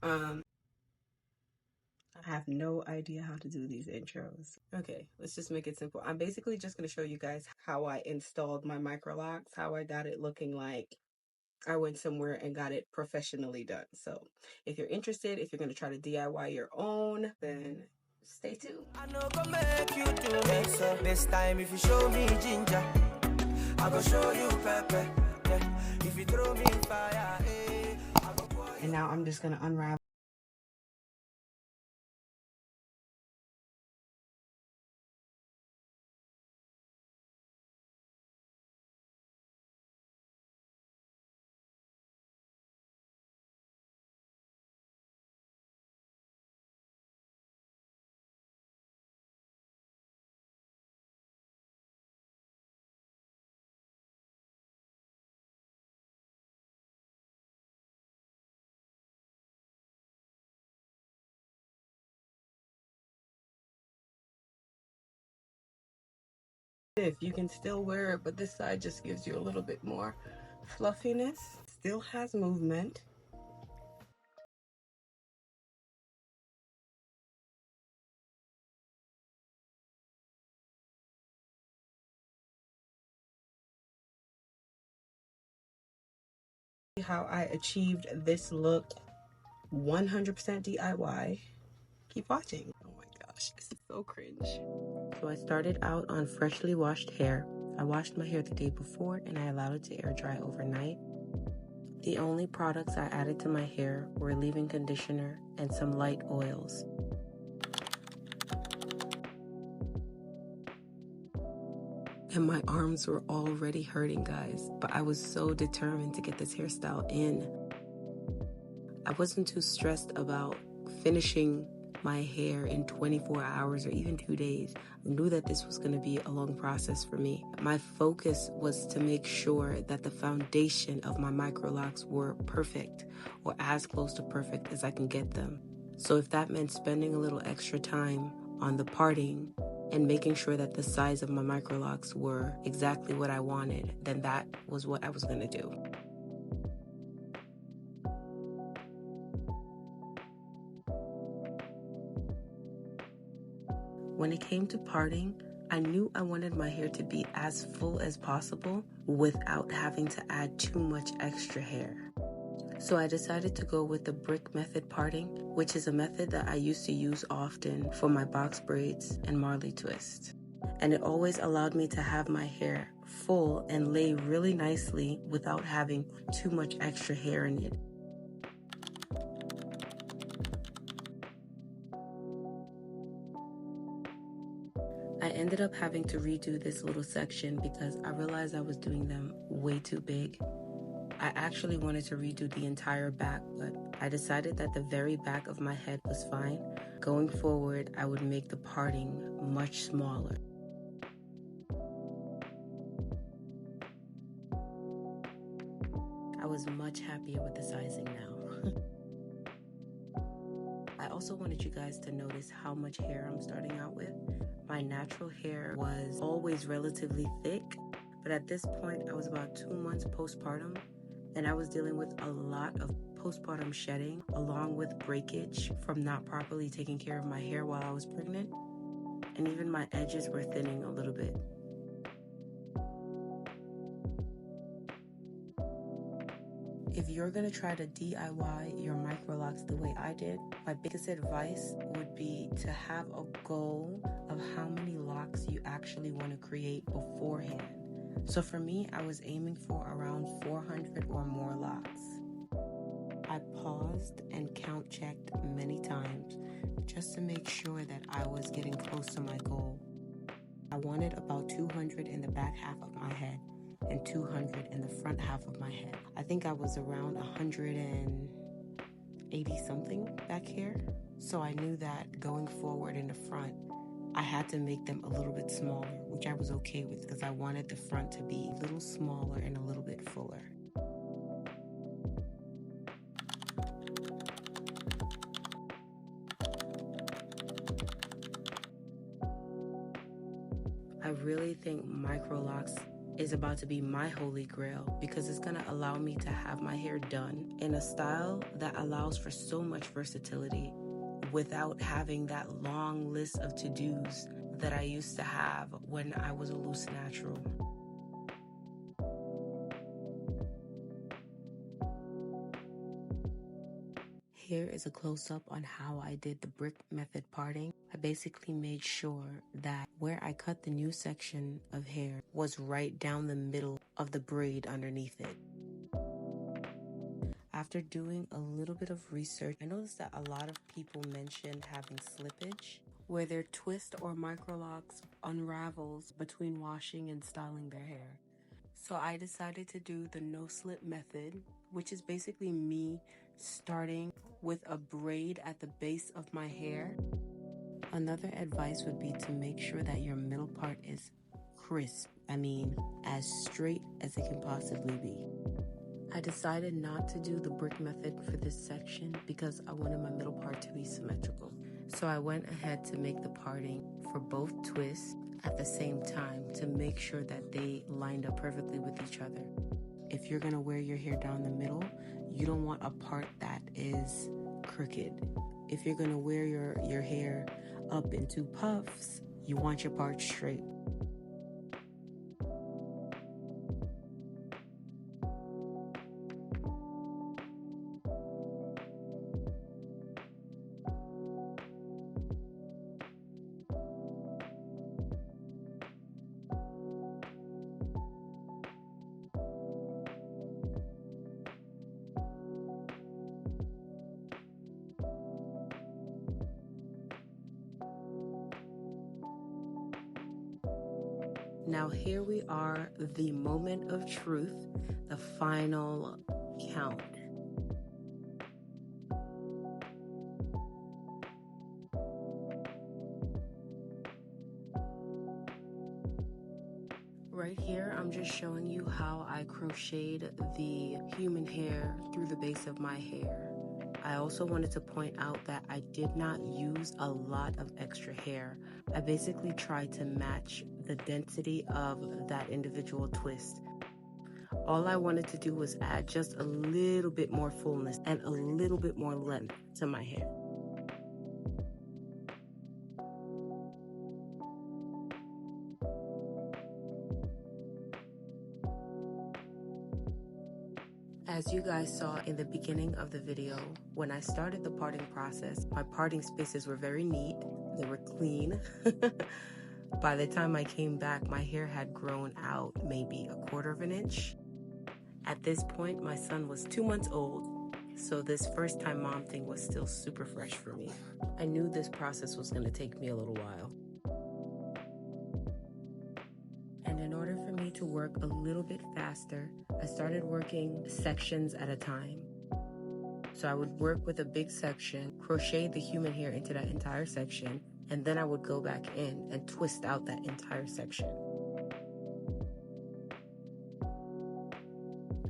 I have no idea how to do these intros. Okay, let's just make it simple. I'm basically just going to show you guys how I installed my Microlocs, how I got it looking like I went somewhere and got it professionally done. So if you're interested, if you're going to try to DIY your own, then stay tuned. I know go make you do me so. This time if you show me ginger, I go show you pepper. Yeah. If you throw me fire, I go pour And now I'm just going to unravel if you can still wear it, but this side just gives you a little bit more fluffiness. Still has movement. How I achieved this look 100% DIY. Keep watching. Oh my gosh, this is so cringe. So I started out on freshly washed hair. I washed my hair the day before and I allowed it to air dry overnight. The only products I added to my hair were leave-in conditioner and some light oils. And my arms were already hurting, guys, but I was so determined to get this hairstyle in. I wasn't too stressed about finishing my hair in 24 hours or even 2 days. I knew that this was going to be a long process for me. My focus was to make sure that the foundation of my Microlocs were perfect, or as close to perfect as I can get them. So if that meant spending a little extra time on the parting and making sure that the size of my Microlocs were exactly what I wanted, then that was what I was going to do. When it came to parting, I knew I wanted my hair to be as full as possible without having to add too much extra hair. So I decided to go with the brick method parting, which is a method that I used to use often for my box braids and Marley twist. And it always allowed me to have my hair full and lay really nicely without having too much extra hair in it. I ended up having to redo this little section because I realized I was doing them way too big. I actually wanted to redo the entire back, but I decided that the very back of my head was fine. Going forward, I would make the parting much smaller. I was much happier with the sizing now. I also wanted you guys to notice how much hair I'm starting out with. My natural hair was always relatively thick, but at this point I was about 2 months postpartum and I was dealing with a lot of postpartum shedding along with breakage from not properly taking care of my hair while I was pregnant, and even my edges were thinning a little bit. If you're gonna try to DIY your Microlocs the way I did, my biggest advice would be to have a goal of how many locks you actually want to create beforehand. So for me, I was aiming for around 400 or more locks. I paused and count checked many times just to make sure that I was getting close to my goal. I wanted about 200 in the back half of my head and 200 in the front half of my head. I think I was around 180 something back here. So I knew that going forward in the front, I had to make them a little bit smaller, which I was okay with because I wanted the front to be a little smaller and a little bit fuller. I really think Microlocs is about to be my holy grail because it's going to allow me to have my hair done in a style that allows for so much versatility without having that long list of to-dos that I used to have when I was a loose natural. Here is a close-up on how I did the brick method parting. I basically made sure that where I cut the new section of hair was right down the middle of the braid underneath it. After doing a little bit of research, I noticed that a lot of people mentioned having slippage, where their twist or microlocs unravels between washing and styling their hair. So I decided to do the no slip method, which is basically me starting with a braid at the base of my hair. Another advice would be to make sure that your middle part is crisp. I mean, as straight as it can possibly be. I decided not to do the brick method for this section because I wanted my middle part to be symmetrical. So I went ahead to make the parting for both twists at the same time to make sure that they lined up perfectly with each other. If you're gonna wear your hair down the middle, you don't want a part that is crooked. If you're gonna wear your hair up into puffs, you want your part straight. Now here we are, the moment of truth, the final count. Right here, I'm just showing you how I crocheted the human hair through the base of my hair. I also wanted to point out that I did not use a lot of extra hair. I basically tried to match the density of that individual twist. All I wanted to do was add just a little bit more fullness and a little bit more length to my hair. As you guys saw in the beginning of the video, when I started the parting process, my parting spaces were very neat. They were clean. By the time I came back, my hair had grown out maybe 1/4 of an inch. At this point, my son was 2 months old, so this first time mom thing was still super fresh for me. I knew this process was going to take me a little while. And in order for me to work a little bit faster, I started working sections at a time. So I would work with a big section, crochet the human hair into that entire section, and then I would go back in and twist out that entire section.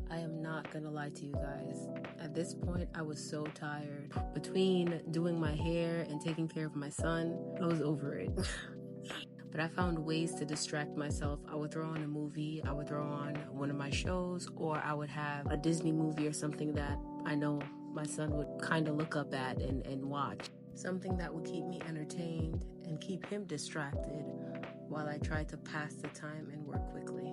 I am not gonna lie to you guys. At this point, I was so tired. Between doing my hair and taking care of my son, I was over it. But I found ways to distract myself. I would throw on a movie, I would throw on one of my shows, or I would have a Disney movie or something that I know my son would kind of look up at and watch. Something that would keep me entertained and keep him distracted while I tried to pass the time and work quickly.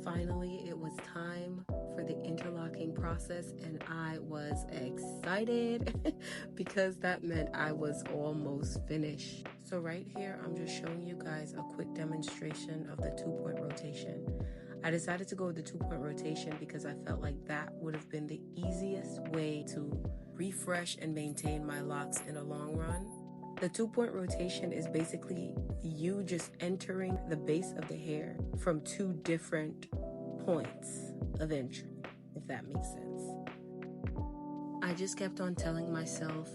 Finally, it was time for the interlocking process, and I was excited because that meant I was almost finished. So right here, I'm just showing you guys a quick demonstration of the 2-point rotation. I decided to go with the 2-point rotation because I felt like that would have been the easiest way to refresh and maintain my locks in a long run. The 2-point rotation is basically you just entering the base of the hair from 2 different points of entry, if that makes sense. I just kept on telling myself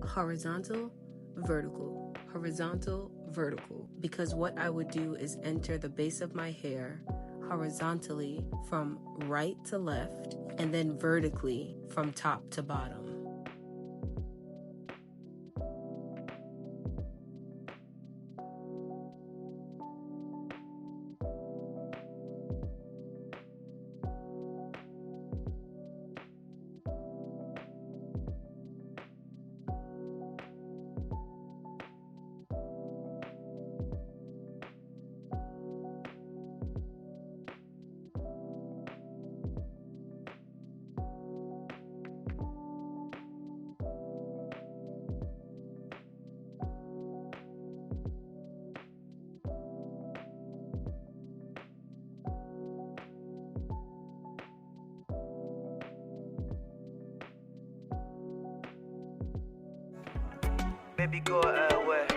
horizontal, vertical, horizontal, vertical, because what I would do is enter the base of my hair horizontally from right to left and then vertically from top to bottom. Baby go away,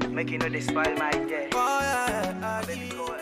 make you know they spoil my day. Oh yeah, baby go